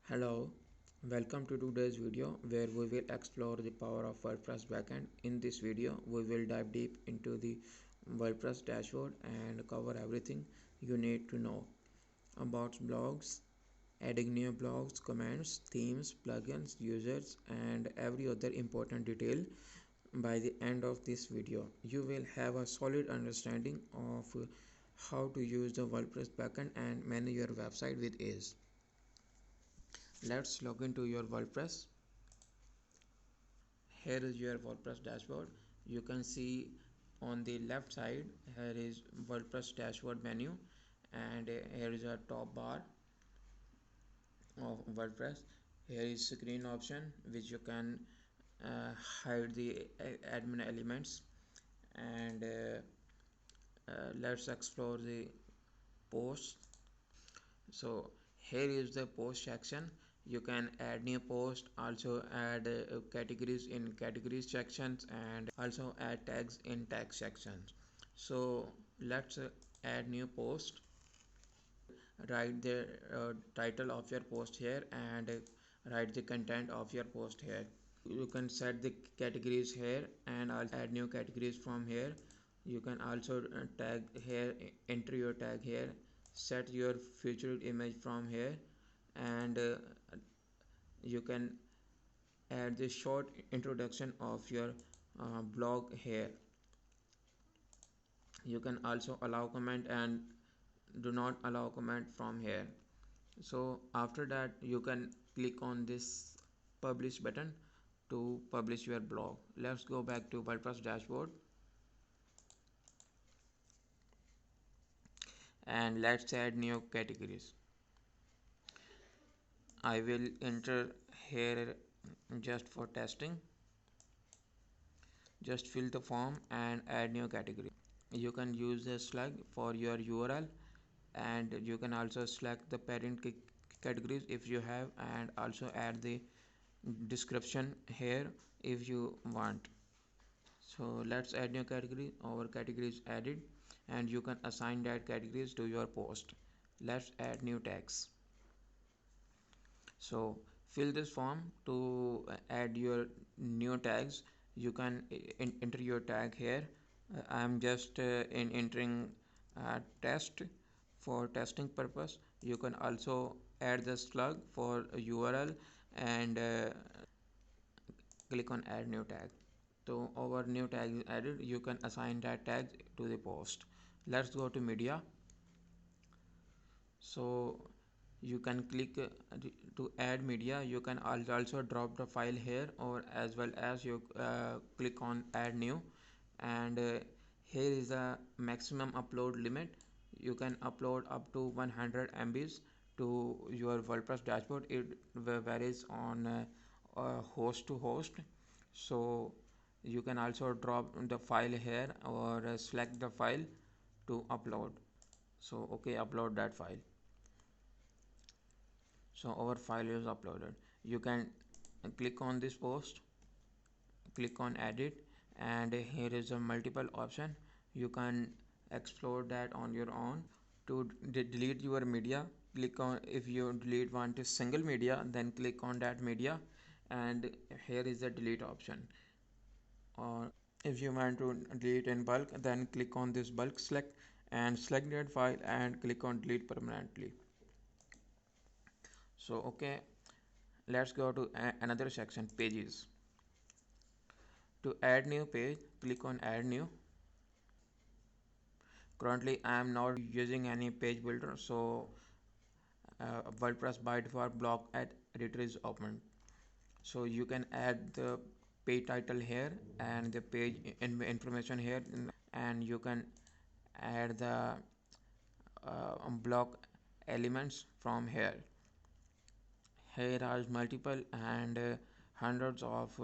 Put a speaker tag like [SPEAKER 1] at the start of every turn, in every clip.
[SPEAKER 1] Hello, welcome to today's video where we will explore the power of WordPress backend. In this video, we will dive deep into the WordPress dashboard and cover everything you need to know about blogs, adding new blogs, comments, themes, plugins, users, and every other important detail. By the end of this video, you will have a solid understanding of how to use the WordPress backend and manage your website with ease. Let's log into your WordPress. Here is your WordPress dashboard. You can see on the left side here is WordPress dashboard menu, and here is a top bar of WordPress. Here is screen option which you can hide the admin elements, and let's explore the posts. So here is the post section. You can add new post, also add categories in categories sections, and also add tags in tag sections. So let's add new post. Write the title of your post here, and write the content of your post here. You can set the categories here and I'll add new categories from here. You can also tag here, enter your tag here, set your featured image from here, and you can add the short introduction of your blog here. You can also allow comment and do not allow comment from here. So after that, you can click on this publish button to publish your blog. Let's go back to WordPress dashboard and let's add new categories. I will enter here just for testing. Just fill the form and add new category. You can use the slug for your URL, and you can also select the parent categories if you have, and also add the description here if you want. So let's add new category. Our category is added, and you can assign that categories to your post. Let's add new tags. So fill this form to add your new tags. You can enter your tag here. I am just entering test for testing purpose. You can also add the slug for URL, and click on add new tag. So our new tag is added. You can assign that tag to the post. Let's go to media. So you can click to add media. You can also drop the file here, or as well as you click on add new, and here is the maximum upload limit. You can upload up to 100 MBs to your WordPress dashboard. It varies on host to host. So you can also drop the file here, or select the file to upload. So okay, upload that file. So our file is uploaded. You can click on this post, click on edit, and here is a multiple option. You can explore that on your own. To delete your media, click on, if you want a single media, then click on that media, and here is the delete option. Or if you want to delete in bulk, then click on this bulk select and select that file and click on delete permanently. So okay, let's go to another section, pages. To add new page, click on add new. Currently I am not using any page builder, so WordPress by default block editor is open. So you can add the page title here and the page information here, and you can add the block elements from here. Here are multiple and hundreds of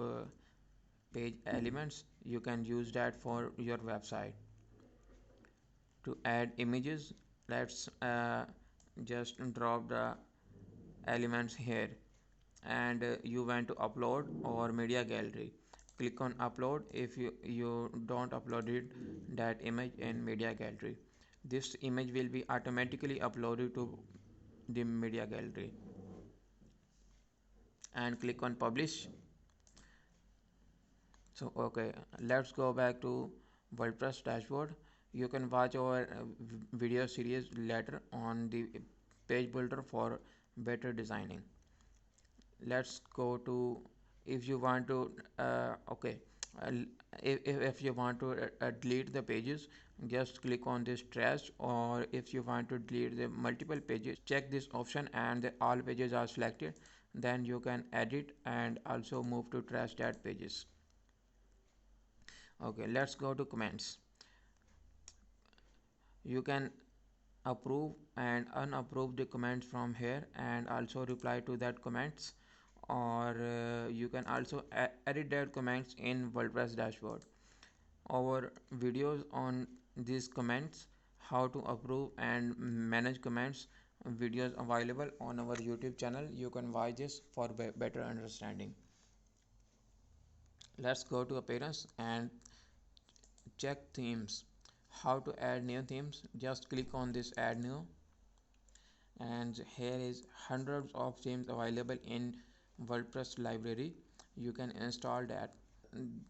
[SPEAKER 1] page elements. You can use that for your website. To add images, let's just drop the elements here, and you want to upload or media gallery. Click on upload if you don't upload it that image in media gallery. This image will be automatically uploaded to the media gallery. and click on publish. So okay, let's go back to WordPress dashboard. You can watch our video series later on the page builder for better designing. Let's go to, if you want to okay, uh, if you want to delete the pages, just click on this trash, or if you want to delete the multiple pages, check this option and the all pages are selected, then you can edit and also move to trash that pages. Okay, let's go to comments. You can approve and unapprove the comments from here and also reply to that comments, or you can also edit that comments in WordPress dashboard. Our videos on these comments, how to approve and manage comments, videos available on our YouTube channel. You can watch this for better understanding. Let's go to appearance and check themes. How to add new themes, just click on this add new, and here is hundreds of themes available in WordPress library. You can install that.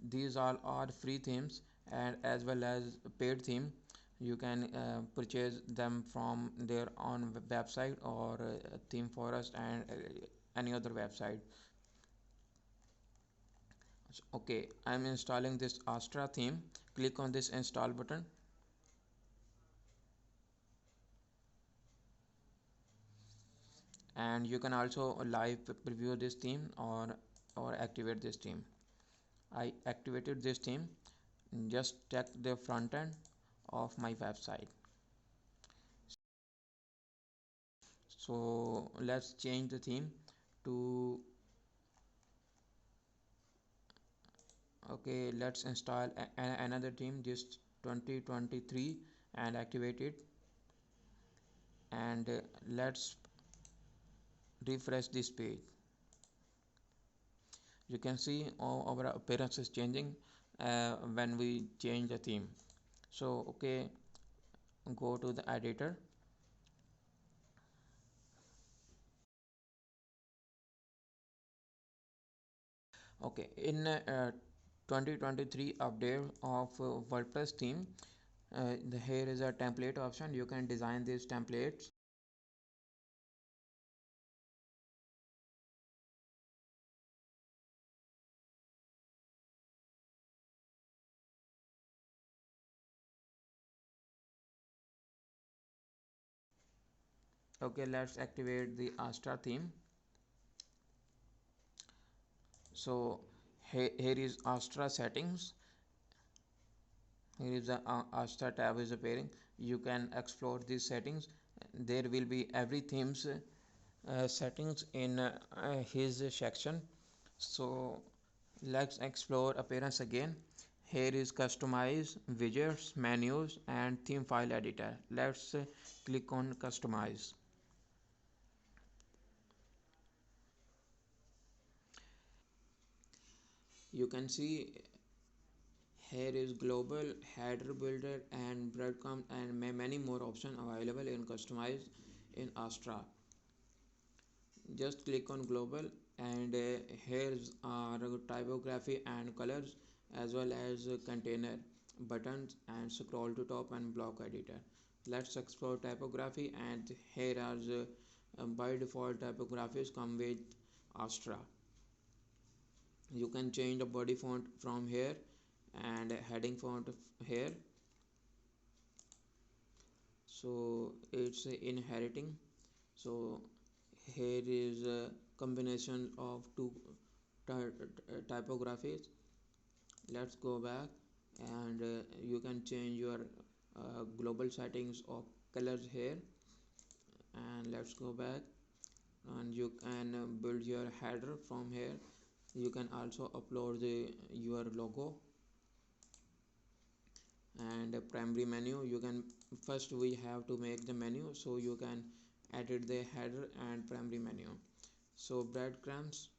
[SPEAKER 1] These all are free themes and as well as paid theme. You can purchase them from their own website or theme forest and any other website. So, okay, I'm installing this Astra theme. Click on this install button, and you can also live preview this theme or activate this theme. I activated this theme. Just check the front end of my website. So let's change the theme to, okay, let's install another theme, just 2023, and activate it, and let's refresh this page. You can see our appearance is changing when we change the theme. So okay, go to the editor. Okay, in 2023 update of WordPress theme, here is a template option. You can design these templates. Okay, let's activate the Astra theme. So here is Astra settings. Here is the Astra tab is appearing. You can explore these settings. There will be every themes settings in his section. So let's explore appearance again. Here is customize, widgets, menus, and theme file editor. Let's click on customize. You can see here is global, header builder, and breadcrumb, and many more options available in customize in Astra. Just click on global, and here's our typography and colors, as well as container buttons, and scroll to top and block editor. Let's explore typography, and here are the by default typographies come with Astra. You can change the body font from here and heading font here. So it's inheriting. So here is a combination of two typographies. Let's go back, and you can change your global settings of colors here, and let's go back, and you can build your header from here. You can also upload your logo, and primary menu. You can, first we have to make the menu, so you can edit the header and primary menu. So breadcrumbs,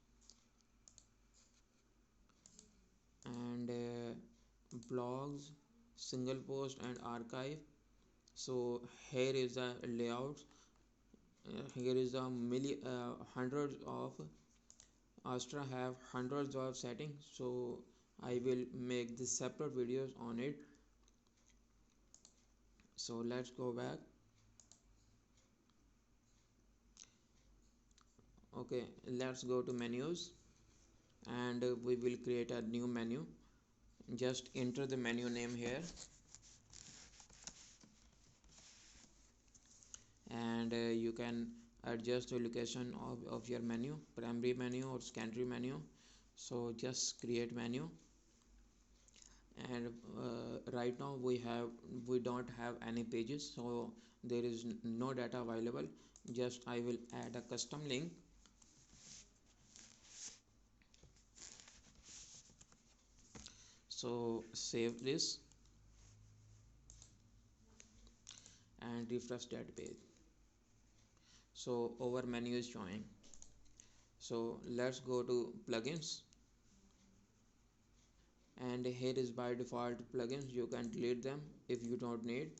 [SPEAKER 1] and blogs, single post, and archive. So here is the layouts. Here is a hundreds of Astra have hundreds of settings, so I will make the separate videos on it. So let's go back. Okay, let's go to menus, and we will create a new menu. Just enter the menu name here, and you can adjust the location of your menu, primary menu or secondary menu. So just create menu, and right now we don't have any pages, so there is no data available. Just I will add a custom link. So save this and refresh that page. So our menu is showing. So let's go to plugins, and here is by default plugins. You can delete them if you don't need.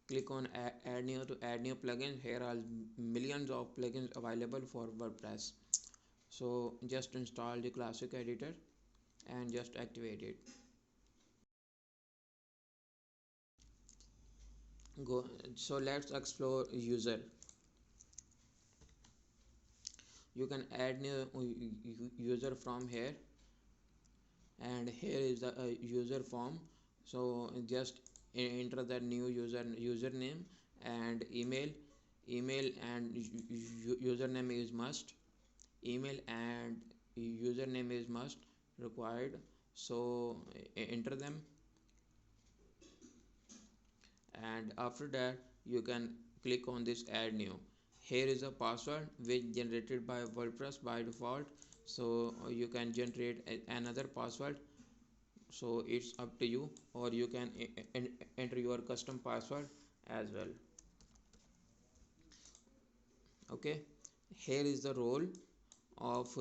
[SPEAKER 1] Click on add new to add new plugin. Here are millions of plugins available for WordPress. So just install the classic editor and just activate it. Go. So let's explore user. You can add new user from here, and here is the user form. So just enter the new username and email and username is must. Email and username is must required. So enter them, and after that you can click on this add new. Here is a password which generated by WordPress by default, so you can generate another password. So it's up to you, or you can enter your custom password as well. Okay, here is the role of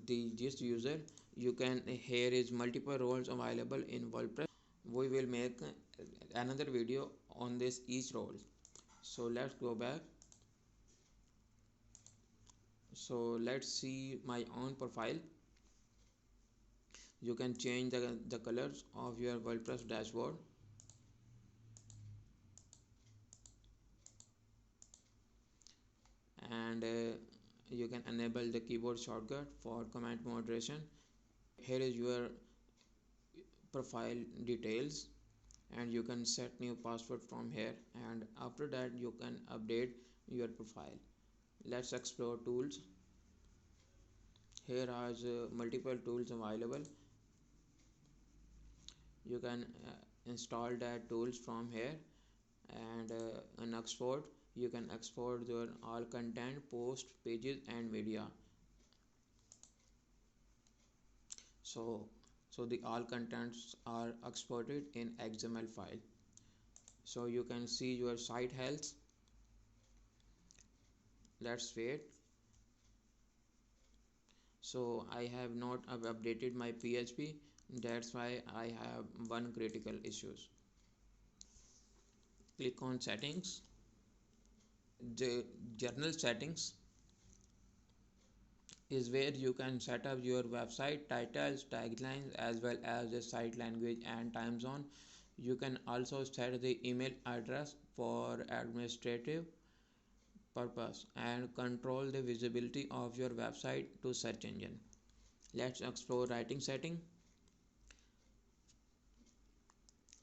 [SPEAKER 1] the this user. You can here is multiple roles available in WordPress. We will make another video on this each role. So let's go back. So let's see my own profile. You can change the colors of your WordPress dashboard, and you can enable the keyboard shortcut for command moderation. Here is your profile details, and you can set new password from here, and after that you can update your profile. Let's explore tools. Here are multiple tools available. You can install that tools from here, and in export you can export your all content, post, pages and media. So the all contents are exported in XML file. So you can see your site health. Let's wait. So I have not updated my PHP, that's why I have one critical issues. Click on settings. The journal settings is where you can set up your website titles, taglines, as well as the site language and time zone. You can also set the email address for administrative purpose and control the visibility of your website to search engine. Let's explore writing setting.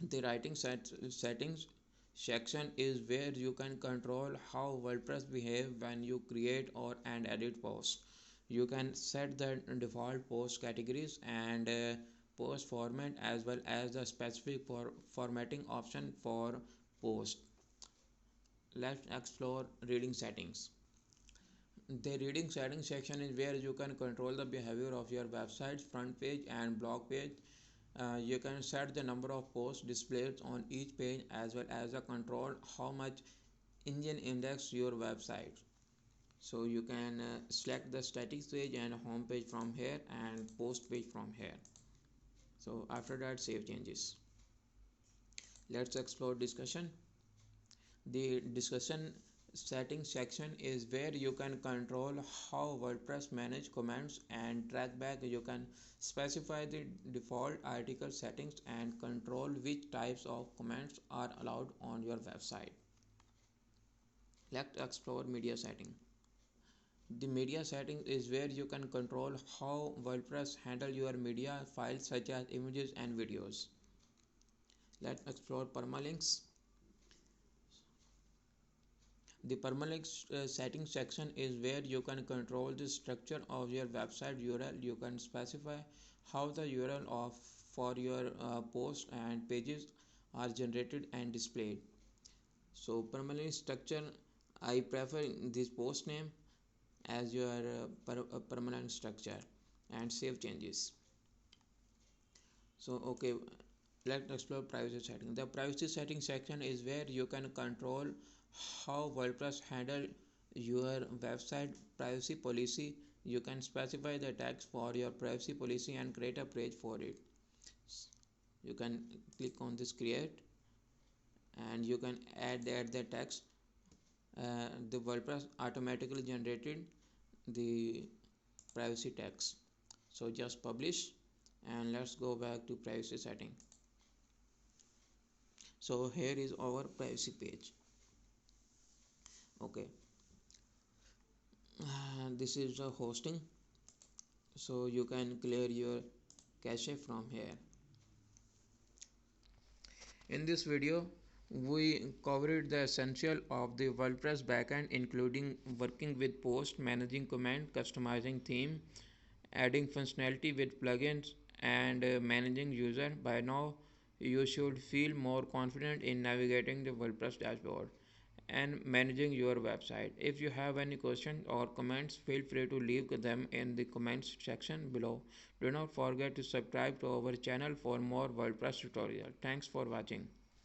[SPEAKER 1] The writing settings section is where you can control how WordPress behave when you create or and edit posts. You can set the default post categories and post format, as well as the specific formatting option for post. Let's explore reading settings. The reading settings section is where you can control the behavior of your website's front page and blog page. You can set the number of posts displayed on each page, as well as control how much engine index your website. So you can select the static page and home page from here and post page from here. So after that, save changes. Let's explore discussion. The discussion settings section is where you can control how WordPress manage comments and track back. You can specify the default article settings and control which types of comments are allowed on your website. Let's explore media setting. The media settings is where you can control how WordPress handle your media files such as images and videos. Let's explore permalinks. The permalinks settings section is where you can control the structure of your website URL. You can specify how the URL of for your posts and pages are generated and displayed. So permalink structure, I prefer this post name as your permanent structure and save changes. So okay, let's explore privacy setting. The privacy setting section is where you can control how WordPress handle your website privacy policy. You can specify the text for your privacy policy and create a page for it. You can click on this create and you can add the text. The WordPress automatically generated the privacy text. So just publish and let's go back to privacy setting. So here is our privacy page. Okay, this is the hosting, so you can clear your cache from here. In this video we covered the essential of the WordPress backend, including working with post, managing comment, customizing theme, adding functionality with plugins, and managing user. By now you should feel more confident in navigating the WordPress dashboard and managing your website. If you have any questions or comments, feel free to leave them in the comments section below. Do not forget to subscribe to our channel for more WordPress tutorials. Thanks for watching.